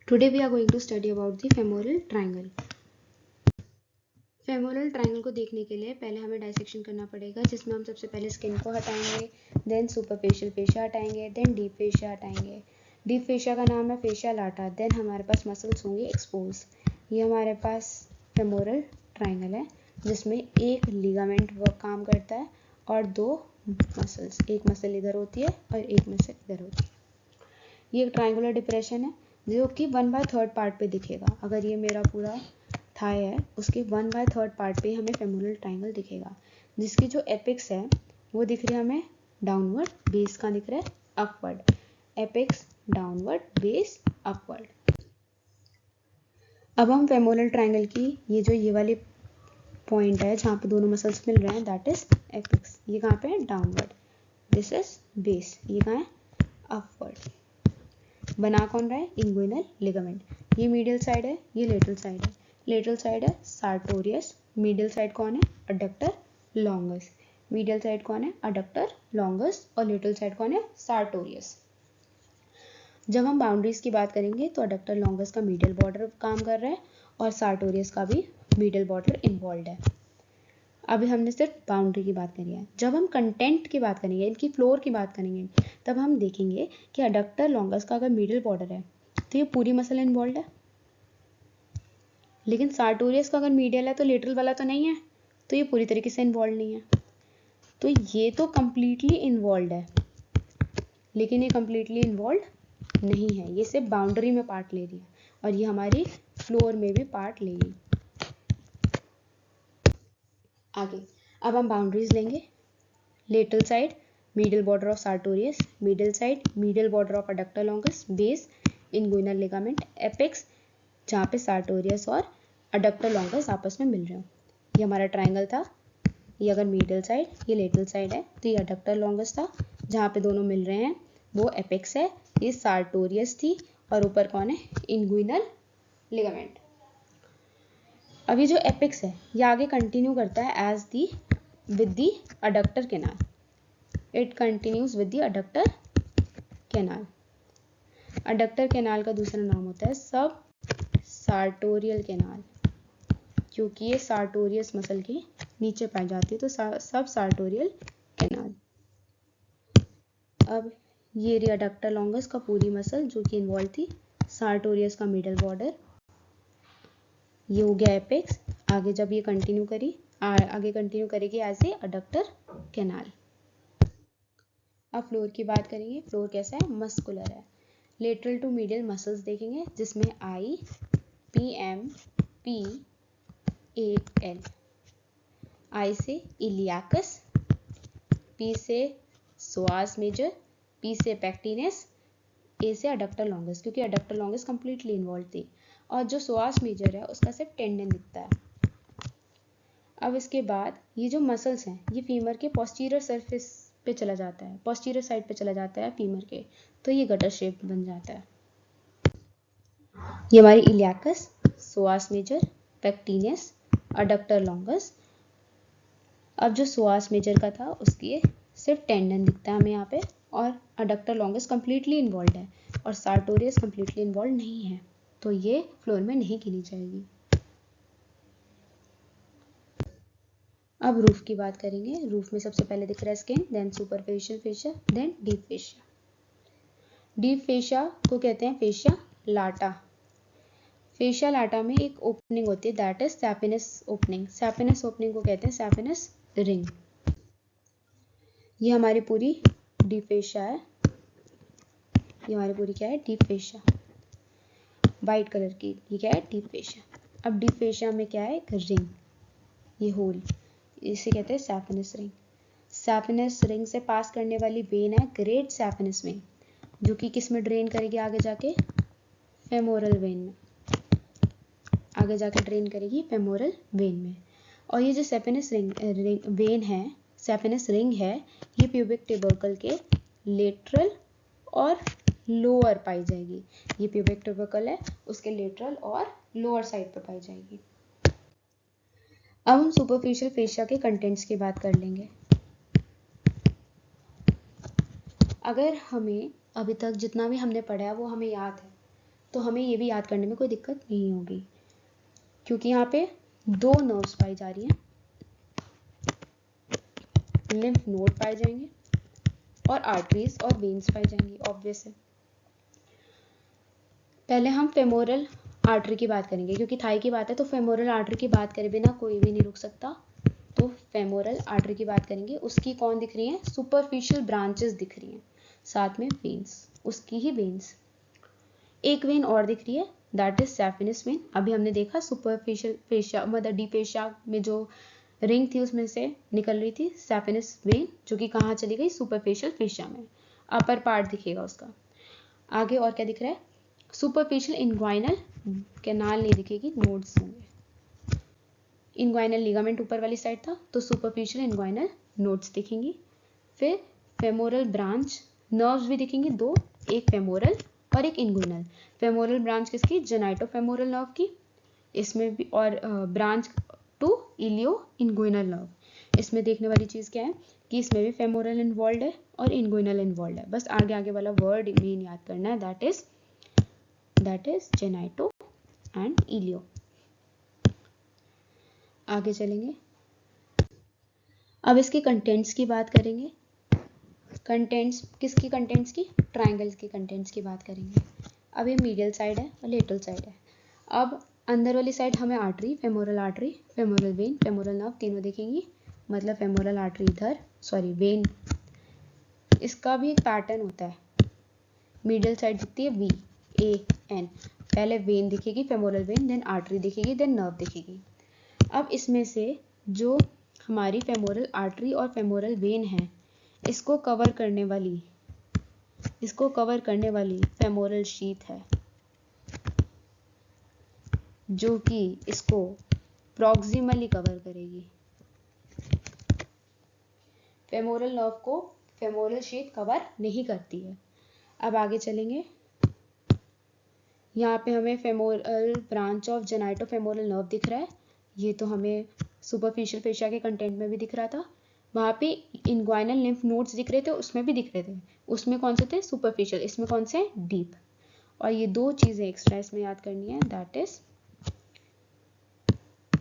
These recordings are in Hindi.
Today we are going to study about the femoral triangle. Femoral triangle को देखने के लिए पहले हमें डाइसेक्शन करना पड़ेगा, जिसमें हम सबसे पहले स्किन को हटाएंगे, देन सुपरफिशियल फेशिया हटाएंगे, देन डीप फेशिया हटाएंगे। डीप फेशिया का नाम है फेशिया लाटा। देन हमारे पास मसल्स होंगे एक्सपोज। ये हमारे पास फेमोरल ट्रायंगल है, जिसमें एक लिगामेंट काम करता है और दो मसल्स, एक मसल इधर होती है और एक मसल इधर होती है। ये एक ट्रायंगुलर डिप्रेशन है जो कि 1/3 पार्ट पे दिखेगा। अगर ये मेरा पूरा थाई है, उसके 1/3 पार्ट पे हमें फेमोरल ट्रायंगल दिखेगा, जिसकी जो एपेक्स है वो दिख रही है हमें डाउनवर्ड, बेस का दिख रहा है upward. Apex downward, base upward. अब हम फेमोरल ट्रायंगल की ये वाली पॉइंट है जहाँ पे दोनों मसल्स मिल रहे हैं, दैट इज एपेक्स। ये कहाँ पे है? डाउनवर्ड। This is base. ये कहाँ है? अपवर्ड। बना कौन रहा है? Inguinal ligament. ये मीडियल साइड है, ये लेटरल साइड है। लेटरल साइड है सार्टोरियस, मीडियल साइड कौन है? Adductor longus. मीडियल साइड कौन है? Adductor longus. और लेटरल साइड कौन है? सार्टोरियस। जब हम बाउंड्रीज की बात करेंगे तो अडक्टर लॉन्गस का मीडियल बॉर्डर काम कर रहा है और सार्टोरियस का भी मीडियल बॉर्डर इन्वॉल्व है। अभी हमने सिर्फ बाउंड्री की बात करी है। जब हम कंटेंट की बात करेंगे, इनकी फ्लोर की बात करेंगे, तब हम देखेंगे कि अडक्टर लॉन्गस का अगर मीडियल बॉर्डर है तो ये पूरी मसल इन्वॉल्व है, लेकिन सार्टोरियस का अगर मीडियल है तो लेटरल वाला तो नहीं है, तो ये पूरी तरीके से इन्वॉल्व नहीं है। तो ये तो कंप्लीटली इन्वॉल्व है, लेकिन ये कंप्लीटली इन्वॉल्व नहीं है। ये सिर्फ बाउंड्री में पार्ट ले रही है और ये हमारी फ्लोर में भी पार्ट लेगी। आगे अब हम बाउंड्रीज लेंगे। Lateral side medial border of sartorius, medial side medial border of adductor longus, base inguinal ligament, apex जहाँ पे सार्टोरियस और अडक्टर लॉन्गस आपस में मिल रहे हो। ये हमारा ट्रायंगल था। ये अगर मीडियल साइड, ये लेटरल साइड है, तो ये अडक्टर लॉन्गस था जहाँ पे दोनों मिल रहे हैं, वो एपेक्स है। ये सार्टोरियस थी और ऊपर कौन है? Inguinal ligament. अब ये जो एपेक्स है ये आगे कंटिन्यू करता है as the with the adductor canal. It continues with the adductor canal. Adductor canal का दूसरा नाम होता है सब सार्टोरियल कैनाल, क्योंकि ये सार्टोरियस मसल के नीचे पाई जाती है, तो सब सार्टोरियल कैनाल। अब ये रही अडक्टर लॉन्गस का पूरी मसल जो कि इन्वॉल्व थी, सार्टोरियस का मिडल बॉर्डर, ये हो गया एपेक्स। आगे जब ये कंटिन्यू करेगी एज ए अडक्टर कैनाल। अब फ्लोर की बात करेंगे। फ्लोर कैसा है? मस्कुलर है। लेटरल टू मीडियल मसल्स देखेंगे, जिसमें आई, पी एम, पी, ए, एल। आई से इलियाकस, पी से सोआस मेजर, पी से पैक्टिनस, ए से अडक्टर लॉन्गस, क्योंकि अडक्टर लॉन्गस कंप्लीटली इन्वॉल्व थी, और जो सोआस मेजर है उसका सिर्फ टेंडन दिखता है। अब इसके बाद ये जो मसल्स हैं ये फीमर के पोस्टीरियर सरफेस पे चला जाता है, पोस्टीरियर साइड पे चला जाता है फीमर के, तो ये गटर शेप बन जाता है। ये हमारी इलियाकस, सोआस मेजर, पैक्टिनस, अडक्टर लॉन्गस। अब जो सोआस मेजर का था उसकी सिर्फ टेंडन दिखता है हमें यहाँ पे, और अडक्टर लॉन्गस कंप्लीटली इन्वॉल्व है और सार्टोरियस कंप्लीटली इन्वॉल्व नहीं है, तो ये फ्लोर में नहीं गिनी जाएगी। अब रूफ की बात करेंगे। रूफ में सबसे पहले दिख रहा है skin, then superficial fascia, then deep fascia. Deep fascia को कहते हैं फेशिया लाटा। फेशिया लाटा में एक ओपनिंग होती है, दैट इज सैपिनस ओपनिंग। सैपिनस ओपनिंग को कहते हैं सैपिनस रिंग। ये हमारी पूरी डीप फेशिया है। ये हमारी पूरी क्या है? डीप फेशिया, वाइट कलर की। ये क्या है? Deep fascia. अब डीप फेशिया में क्या है? एक रिंग, ये होल, इसे कहते हैं सैपिनस रिंग। सैपिनस रिंग से पास करने वाली वेन है ग्रेट सैपिनस वेन, जो कि किस में ड्रेन करेगी? आगे जाके फेमोरल वेन में, आगे जाके ड्रेन करेगी फेमोरल वेन में। और ये जो सैपिनस वेन है, सैपिनस रिंग है, ये प्यूबिक ट्यूबरकल के लेटरल और लोअर पाई जाएगी। ये प्यूबिक ट्यूबरकल है, उसके लेटरल और लोअर साइड पर पाई जाएगी। अब हम सुपरफिशियल फेशिया के कंटेंट्स की बात कर लेंगे। अगर हमें अभी तक जितना भी हमने पढ़ा है वो हमें याद है, तो हमें ये भी याद करने में कोई दिक्कत नहीं होगी, क्योंकि यहाँ पे 2 नर्व्स पाई जा रही हैं, लिम्फ नोड पाए जाएंगे और आर्टरीज और वेन्स पाई जाएंगी, ऑब्वियस है। पहले हम फेमोरल आर्टरी की बात करेंगे, क्योंकि थाई की बात है तो फेमोरल आर्टरी की बात करे बिना कोई भी नहीं रुक सकता। तो फेमोरल आर्टरी की बात करेंगे, उसकी कौन दिख रही है, सुपरफिशियल ब्रांचेस दिख रही हैं, साथ में वेन्स, उसकी ही वेन्स। एक वेन और दिख रही है, दैट इज सैफिनस वेन। अभी हमने देखा सुपरफिशियल फेशिया मतलब डीप फेशिया में जो रिंग थी उसमें से निकल रही थी सैफिनस वेन, जो कि कहाँ चली गई, सुपरफिशियल फेशिया में, अपर पार्ट दिखेगा उसका। आगे और क्या दिख रहा है, सुपरफिशियल इनग्वाइनल कैनाल नहीं दिखेगी, नोड्स होंगे। इनग्वाइनल लिगामेंट ऊपर वाली साइड था, तो सुपरफिशियल इनग्वाइनल नोड्स दिखेंगी। फिर फेमोरल ब्रांच नर्व्स भी दिखेंगी, 2, एक फेमोरल और एक इनग्वाइनल। फेमोरल ब्रांच किसकी, जेनाइटोफेमोरल नर्व की, इसमें भी, और ब्रांच टू इलियो इनग्वाइनल नर्व। इसमें देखने वाली चीज़ क्या है कि इसमें भी फेमोरल इन्वॉल्व है और इनग्वाइनल इन्वॉल्व है, बस आगे आगे वाला वर्ड मेन याद करना है, दैट इज जेनाइटो एंड इलियो। आगे चलेंगे, अब इसके कंटेंट्स की बात करेंगे। कंटेंट्स किसकी, कंटेंट्स की, ट्राइंगल्स की कंटेंट्स की बात करेंगे। अब ये मीडियल साइड है और लेटरल साइड है। अब अंदर वाली साइड हमें artery, femoral when, femoral nerve तीनों दिखेंगी, मतलब फेमोरल आर्टरी इधर, सॉरी वेन, इसका भी एक पैटर्न होता है। मीडियल साइड दिखती है VAN, पहले वेन दिखेगी फेमोरल वेन, देन आर्टरी दिखेगी, देन नर्व दिखेगी। अब इसमें से जो हमारी फेमोरल आर्टरी और फेमोरल वेन है, इसको कवर करने वाली फेमोरल शीथ है, जो कि इसको प्रॉक्सिमली कवर करेगी। फेमोरल नर्व को फेमोरल शीथ कवर नहीं करती है। अब आगे चलेंगे, यहाँ पे हमें फेमोरल ब्रांच ऑफ जेनाइटोफेमोरल नर्व दिख रहा है, ये तो हमें सुपरफिशियल फेशिया के कंटेंट में भी दिख रहा था। वहाँ पे इनग्वाइनल लिम्फ नोड्स दिख रहे थे, उसमें भी दिख रहे थे, उसमें कौन से थे, सुपरफिशियल, इसमें कौन से, डीप। और ये 2 चीज़ें एक्स्ट्रा इसमें याद करनी है, दैट इज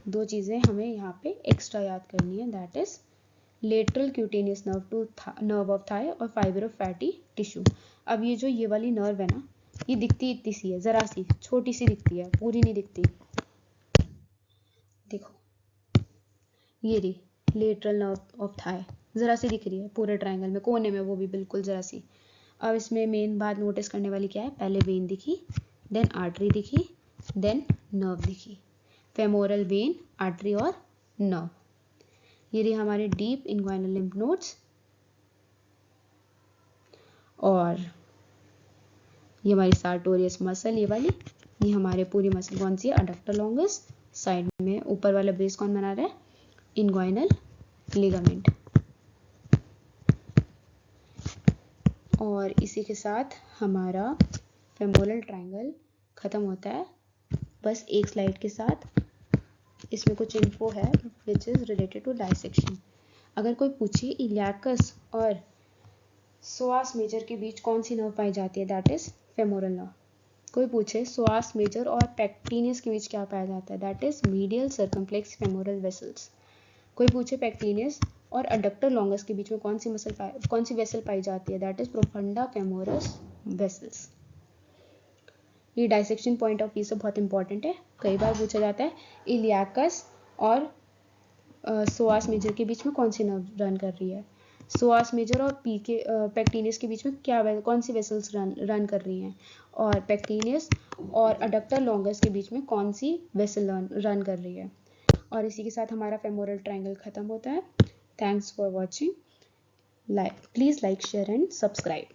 2 चीज़ें हमें यहाँ पे एक्स्ट्रा याद करनी है, that is lateral cutaneous nerve of thigh और फाइबर ऑफ फैटी टिश्यू। अब ये जो ये वाली नर्व है ना, ये दिखती इतनी सी है, जरा सी छोटी सी दिखती है, पूरी नहीं दिखती। देखो ये रही लेटरल नर्व ऑफ थाई, जरा सी दिख रही है पूरे ट्रायंगल में, कोने में, वो भी बिल्कुल जरा सी। अब इसमें मेन बात नोटिस करने वाली क्या है, पहले वेन दिखी, देन आर्टरी दिखी, देन नर्व दिखी, फेमोरल वेन, आर्टरी और नर्व। ये रही हमारे डीप इनग्वाइनल लिम्फ नोड्स, और ये हमारी सार्टोरियस मसल, ये वाली, ये हमारे पूरी मसल कौन सी है, अडक्टर लॉन्गस। साइड में ऊपर वाला बेस कौन बना रहा है, इनग्वाइनल लिगामेंट। और इसी के साथ हमारा फेमोरल ट्रायंगल खत्म होता है, बस एक स्लाइड के साथ। इसमें कुछ इन्फो है which is related to dissection. अगर कोई पूछे इलियाकस और सोआस मेजर के बीच कौन सी नर्व पाई जाती है, दैट इज फेमोरल नर्व। कोई पूछे सोआस मेजर और पेक्टिनियस के बीच क्या पाया जाता है, that is medial circumflex femoral vessels. कोई पूछे पेक्टिनियस और अडक्टर लॉन्गस के बीच में कौन सी वेसल पाई जाती है, that is profunda femoris vessels. ये डाइसेक्शन पॉइंट ऑफ व्यू से बहुत इंपॉर्टेंट है, कई बार पूछा जाता है इलियाकस और सोआस मेजर के बीच में कौन सी नर्व रन कर रही है, सोआस मेजर और पेक्टिनियस के बीच में कौन सी वेसल्स रन कर रही हैं, और पेक्टिनियस और अडक्टर लॉन्गस के बीच में कौन सी वेसल रन कर रही है। और इसी के साथ हमारा फेमोरल ट्रायंगल खत्म होता है। Thanks for watching, please like, share and subscribe.